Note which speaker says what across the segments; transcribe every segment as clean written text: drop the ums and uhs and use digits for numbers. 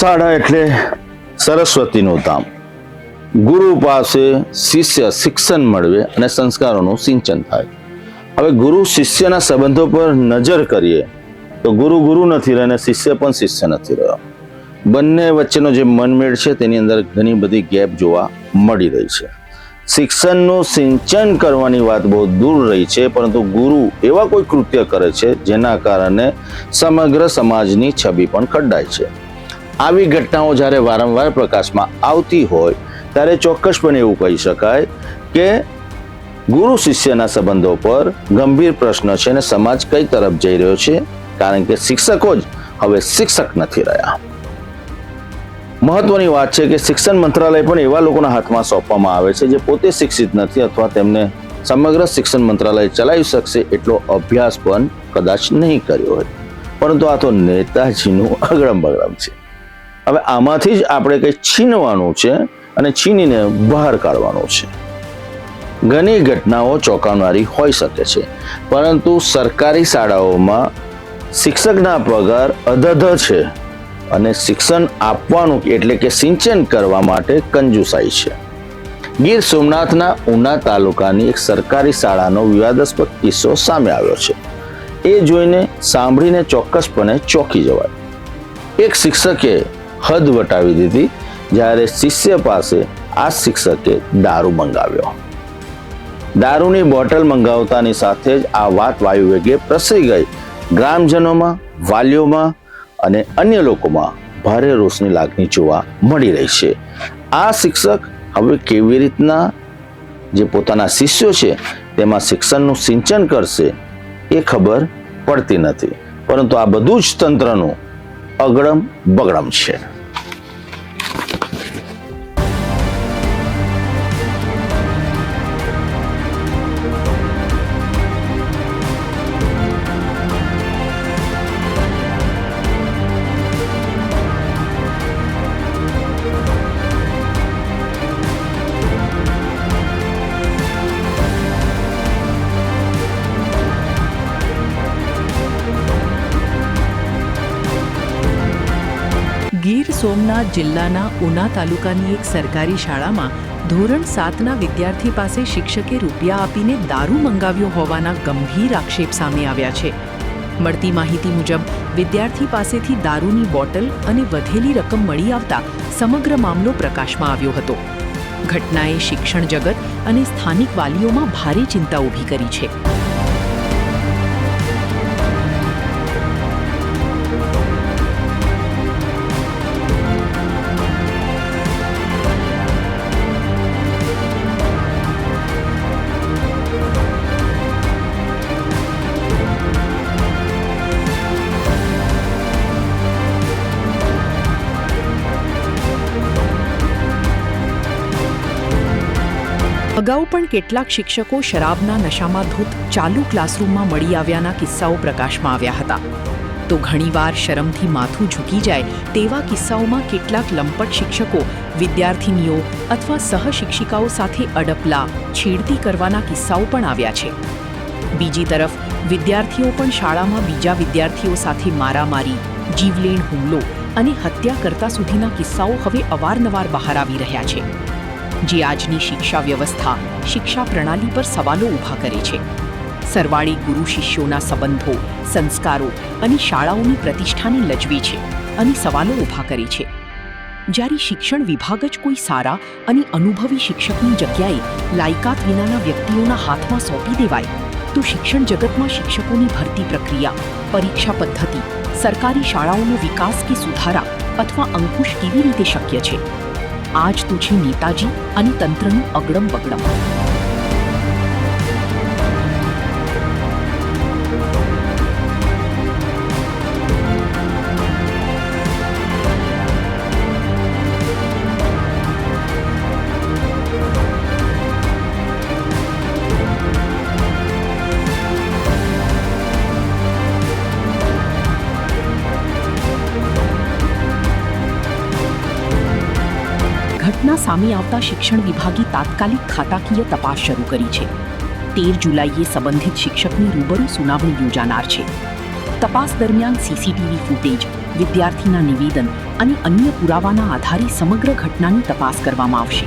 Speaker 1: શાળા એટલે સરસ્વતીનું ધામ. ગુરુ પાસે શિષ્ય શિક્ષણ મેળવે અને સંસ્કારોનું સિંચન થાય. હવે ગુરુ શિષ્યના સંબંધો પર નજર કરીએ તો ગુરુ ગુરુ નથી રહ્યો અને શિષ્ય પણ શિષ્ય નથી રહ્યો. બંને વચ્ચેનો જે મનમેળ છે તેની અંદર ઘણી બધી ગેપ જોવા મળી રહી છે. શિક્ષણનું સિંચન કરવાની વાત બહુ દૂર રહી છે, પરંતુ ગુરુ એવા કોઈ કૃત્ય કરે છે જેના કારણે સમગ્ર સમાજની છબી પણ ખરડાય છે. આવી ઘટનાઓ જ્યારે વારંવાર પ્રકાશમાં આવતી હોય ત્યારે ચોક્કસપણે એવું કહી શકાય કે ગુરુ શિષ્યના સંબંધો પર ગંભીર પ્રશ્ન છે અને સમાજ કઈ તરફ જઈ રહ્યો છે, કારણ કે શિક્ષકો જ હવે શિક્ષક નથી રહ્યા. મહત્વની વાત છે કે શિક્ષણ મંત્રાલય પણ એવા લોકોના હાથમાં સોંપવામાં આવે છે જે પોતે શિક્ષિત નથી અથવા તેમને સમગ્ર શિક્ષણ મંત્રાલય ચલાવી શકશે એટલો અભ્યાસ પણ કદાચ નહીં કર્યો હોય. પરંતુ આ તો નેતાજીનું અગડમ બગડમ છે. હવે આમાંથી જ આપણે કંઈ છીનવાનું છે અને છીનીને બહાર કાઢવાનું છે. ઘણી ઘટનાઓ ચોંકાવનારી હોઈ શકે છે, પરંતુ સરકારી શાળાઓમાં શિક્ષકના પગાર અધધ છે અને શિક્ષણ આપવાનું એટલે કે સિંચન કરવા માટે કંજુસાઈ છે. ગીર સોમનાથના ઉના તાલુકાની એક સરકારી શાળાનો વિવાદાસ્પદ કિસ્સો સામે આવ્યો છે. એ જોઈને સાંભળીને ચોક્કસપણે ચોંકી જવાય. એક શિક્ષકે હદ વટાવી દીધી જ્યારે શિષ્ય પાસે આ શિક્ષકે દારૂ મંગાવ્યો. દારૂની બોટલ મંગાવતાની સાથે જ આ વાત વાયુવેગે પ્રસરી ગઈ. ગ્રામજનોમાં, વાલીઓમાં અને અન્ય લોકોમાં ભારે રોષની લાગણી જોવા મળી રહી છે. આ શિક્ષક હવે કેવી રીતના જે પોતાના શિષ્યો છે તેમાં શિક્ષણનું સિંચન કરશે એ ખબર પડતી નથી, પરંતુ આ બધું જ તંત્રનું અગડમ બગડમ છે.
Speaker 2: ગીર સોમનાથ જિલ્લાના ઉના તાલુકાની એક સરકારી શાળામાં ધોરણ 7ના વિદ્યાર્થી પાસે શિક્ષકે રૂપિયા આપીને દારૂ મંગાવ્યો હોવાના ગંભીર આક્ષેપ સામે આવ્યા છે. મળતી માહિતી મુજબ વિદ્યાર્થી પાસેથી દારૂની બોટલ અને વધેલી રકમ મળી આવતા સમગ્ર મામલો પ્રકાશમાં આવ્યો હતો. ઘટનાએ શિક્ષણ જગત અને સ્થાનિક વાલીઓમાં ભારે ચિંતા ઊભી કરી છે. અગાઉ પણ કેટલાક શિક્ષકો શરાબના નશામાં ધૂત ચાલુ ક્લાસરૂમમાં મળી આવ્યાના કિસ્સાઓ પ્રકાશમાં આવ્યા હતા. તો ઘણીવાર શરમથી માથું ઝૂકી જાય તેવા કિસ્સાઓમાં કેટલાક લંપટ શિક્ષકો વિદ્યાર્થીનીઓ અથવા સહશિક્ષિકાઓ સાથે અડપલા, છેડતી કરવાના કિસ્સાઓ પણ આવ્યા છે. બીજી તરફ વિદ્યાર્થીઓ પણ શાળામાં બીજા વિદ્યાર્થીઓ સાથે મારામારી, જીવલેણ હુમલો અને હત્યા કરતા સુધીના કિસ્સાઓ હવે અવારનવાર બહાર આવી રહ્યા છે, જે આજની શિક્ષા વ્યવસ્થા, શિક્ષા પ્રણાલી પર સવાલો ઊભા કરે છે. સરવાળે ગુરુ શિષ્યોના સંબંધો, સંસ્કારો અને શાળાઓની પ્રતિષ્ઠાને લજવે છે અને સવાલો ઊભા કરે છે. જ્યારે શિક્ષણ વિભાગ જ કોઈ સારા અને અનુભવી શિક્ષકની જગ્યાએ લાયકાત વિનાના વ્યક્તિઓના હાથમાં સોંપી દેવાય તો શિક્ષણ જગતમાં શિક્ષકોની ભરતી પ્રક્રિયા, પરીક્ષા પદ્ધતિ, સરકારી શાળાઓનો વિકાસ કે સુધારા અથવા અંકુશ કેવી રીતે શક્ય છે? આજ તો છે નેતાજી અને તંત્રનું અગડમ બગડમ. ઘટના સામે આવતા શિક્ષણ વિભાગે તાત્કાલિક ખાતાકીય તપાસ શરૂ કરી છે. 13 જુલાઈએ સંબંધિત શિક્ષકની રૂબરૂ સુનાવણી યોજાનાર છે. તપાસ દરમિયાન સીસીટીવી ફૂટેજ, વિદ્યાર્થીના નિવેદન અને અન્ય પુરાવાના આધારે સમગ્ર ઘટનાની તપાસ કરવામાં આવશે.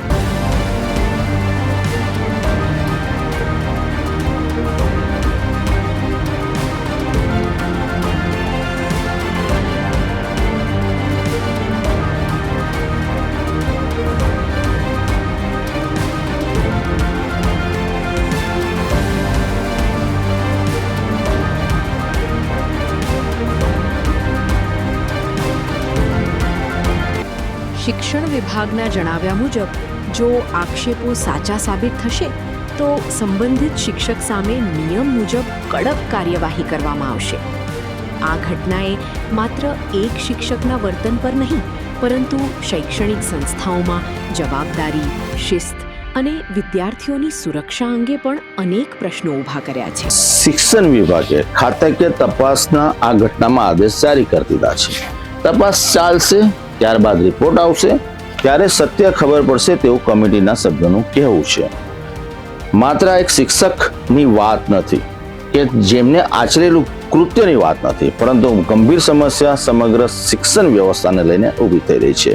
Speaker 2: શિક્ષણ વિભાગના જણાવ્યા મુજબ જો આક્ષેપો સાચા સાબિત થશે તો સંબંધિત શિક્ષક સામે નિયમ મુજબ કડક કાર્યવાહી કરવામાં આવશે. આ ઘટનાએ માત્ર એક શિક્ષકના વર્તન પર નહીં પરંતુ શૈક્ષણિક સંસ્થાઓમાં જવાબદારી, શિસ્ત અને વિદ્યાર્થીઓની સુરક્ષા અંગે પણ અનેક પ્રશ્નો ઊભા કર્યા છે.
Speaker 1: શિક્ષણ વિભાગે ખાતાકીય તપાસના આ ઘટનામાં આદેશ જારી કરી દીધા છે. તપાસ ચાલશે, ત્યારબાદ રિપોર્ટ આવશે, ત્યારે સત્ય ખબર પડશે તેવું કમિટીના સભ્યોનું કહેવું છે. માત્ર એક શિક્ષકની વાત નથી કે જેમને આચરેલું કૃત્યની વાત નથી, પરંતુ ગંભીર સમસ્યા સમગ્ર શિક્ષણ વ્યવસ્થાને લઈને ઊભી થઈ રહી છે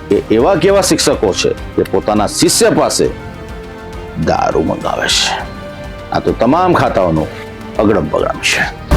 Speaker 1: કે એવા કેવા શિક્ષકો છે કે પોતાના શિષ્ય પાસે દારૂ મંગાવે છે. આ તો તમામ ખાતાઓનું અગડમ બગડમ છે.